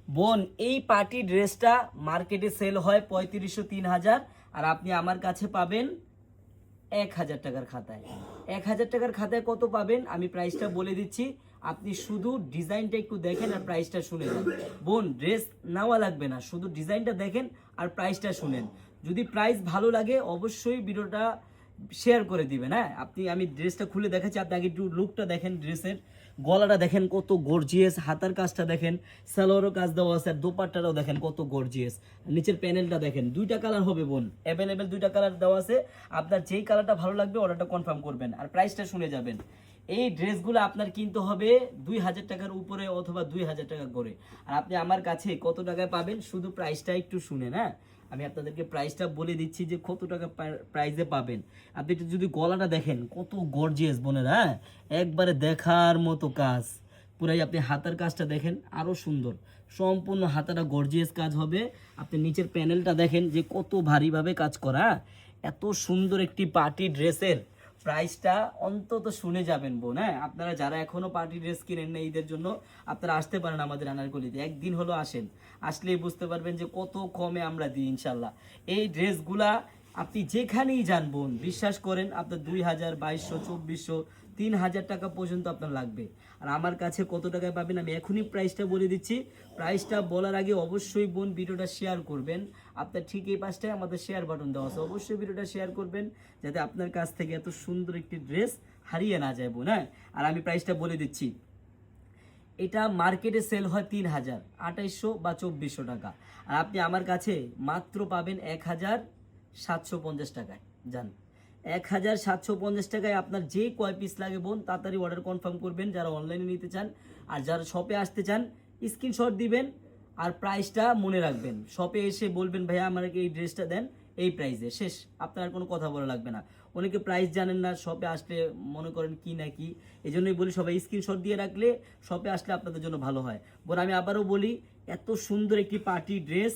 বোন এই পার্টি ড্রেসটা মার্কেটে সেল হয় 3500 3000, আর আপনি আমার কাছে পাবেন 1000 টাকার খাতায়। 1000 টাকার খাতায় কত পাবেন আমি প্রাইসটা বলে দিচ্ছি, আপনি শুধু ডিজাইনটা একটু দেখেন আর প্রাইসটা শুনে যান। বোন ড্রেস নেওয়া লাগবে না, শুধু ডিজাইনটা দেখেন আর প্রাইসটা শুনেন। যদি প্রাইস ভালো লাগে অবশ্যই ভিডিওটা শেয়ার করে দিবেন। হ্যাঁ, আমি ড্রেসটা খুলে দেখাচ্ছি, আপনি আগে একটু লুকটা দেখেন, ড্রেসের গলাটা দেখেন কত গর্জিয়াস, হাতার কাজটা দেখেন, সালোয়ারও কাজ দেওয়া আছে, আর দোপাট্টাটাও দেখেন কত গর্জিয়াস, নিচের প্যানেলটা দেখেন। দুইটা কালার হবে বোন, অ্যাভেলেবেল দুইটা কালার দেওয়া আছে, আপনার যেই কালারটা ভালো লাগবে অর্ডারটা কনফার্ম করবেন আর প্রাইসটা শুনে যাবেন। এই ড্রেসগুলো আপনার কিনতে হবে 2000 টাকার উপরে অথবা 2000 টাকা করে, আর আপনি আমার কাছে কত টাকায় পাবেন শুধু প্রাইসটা একটু শুনেন। হ্যাঁ, আমি আপনাদেরকে প্রাইসটা বলে দিচ্ছি যে কত টাকা প্রাইসে পাবেন। আপনি একটু যদি গলাটা দেখেন কত গর্জিয়াস বোনের, হ্যাঁ একবারে দেখার মতো কাজ, পুরাই আপনি হাতার কাজটা দেখেন আরও সুন্দর, সম্পূর্ণ হাতাটা গর্জিয়াস কাজ হবে। আপনি নিচের প্যানেলটা দেখেন যে কত ভারীভাবে কাজ করা। এত সুন্দর একটি পার্টি ড্রেসের প্রাইসটা অন্তত শুনে যাবেন বোন। হ্যাঁ, আপনারা যারা এখনো পার্টি ড্রেস কিনেন না ঈদের জন্য, আপনারা আসতে পারেন আমাদের আনারকলিতে, একদিন হলো আসেন, আসলেই বুঝতে পারবেন যে কত কমে আমরা দিই ইনশাল্লাহ। এই ড্রেসগুলা আপনি যেখানেই যান বোন, বিশ্বাস করেন আপনার 2000 2200 2400 3000 টাকা পর্যন্ত আপনার লাগবে। আর আমার কাছে কত টাকায় পাবেন আমি এখনই প্রাইসটা বলে দিচ্ছি। প্রাইসটা বলার আগে অবশ্যই বোন ভিডিওটা শেয়ার করবেন। আপনার ঠিক এই পাশটায় আমাদের শেয়ার বাটন দেওয়া আছে, অবশ্যই ভিডিওটা শেয়ার করবেন যাতে আপনার কাছ থেকে এত সুন্দর একটি ড্রেস হারিয়ে না যায় বোন। হ্যাঁ, আর আমি প্রাইসটা বলে দিচ্ছি, এটা মার্কেটে সেল হয় 3000 2800 বা 2400 টাকা, আর আপনি আমার কাছে মাত্র পাবেন 1750 টাকায়। জান 1750 টাকায় আপনার যে কয় পিস লাগে বোন তাড়াতাড়ি অর্ডার কনফার্ম করবেন যারা অনলাইনে নিতে চান, আর যারা শপে আসতে চান স্ক্রিনশট দিবেন আর প্রাইসটা মনে রাখবেন। শপে এসে বলবেন ভাইয়া আমাকে এই ড্রেসটা দেন এই প্রাইসে, শেষ, আপনার কোনো কথা বলা লাগবে না। অনেকে প্রাইস জানেন না, শপে আসলে মনে করেন কি না কি, এই জন্যই বলি সবাই স্ক্রিনশট দিয়ে রাখলে শপে আসলে আপনাদের জন্য ভালো হয়। বোন আমি আবারও বলি, এত সুন্দর একটি পার্টি ড্রেস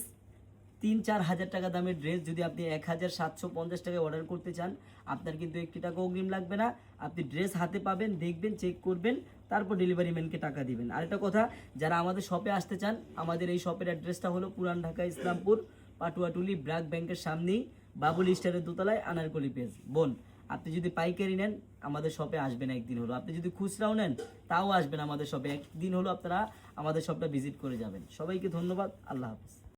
3-4 হাজার টাকা দামের ড্রেস যদি আপনি 1750 টাকায় অর্ডার করতে চান, আপনার কিন্তু 1 টাকা অগ্রিম লাগবে না। আপনি ড্রেস হাতে পাবেন, দেখবেন, চেক করবেন, তারপর ডেলিভারি ম্যানকে টাকা দিবেন। আরেকটা কথা, যারা আমাদের শপে আসতে চান, আমাদের এই শপের অ্যাড্রেসটা হলো পুরান ঢাকা ইসলামপুর পাটুয়াটুলি ব্র্যাক ব্যাংকের সামনেই বাবুল স্টারের দোতলায় আনারকলি পেজ। বোন আপনি যদি পাইকারি নেন আমাদের শপে আসবেন একদিন হলো, আপনি যদি খুচরাও নেন তাও আসবেন আমাদের শপে একদিন হলো, আপনারা আমাদের শপটা ভিজিট করে যাবেন। সবাইকে ধন্যবাদ, আল্লাহ হাফেজ।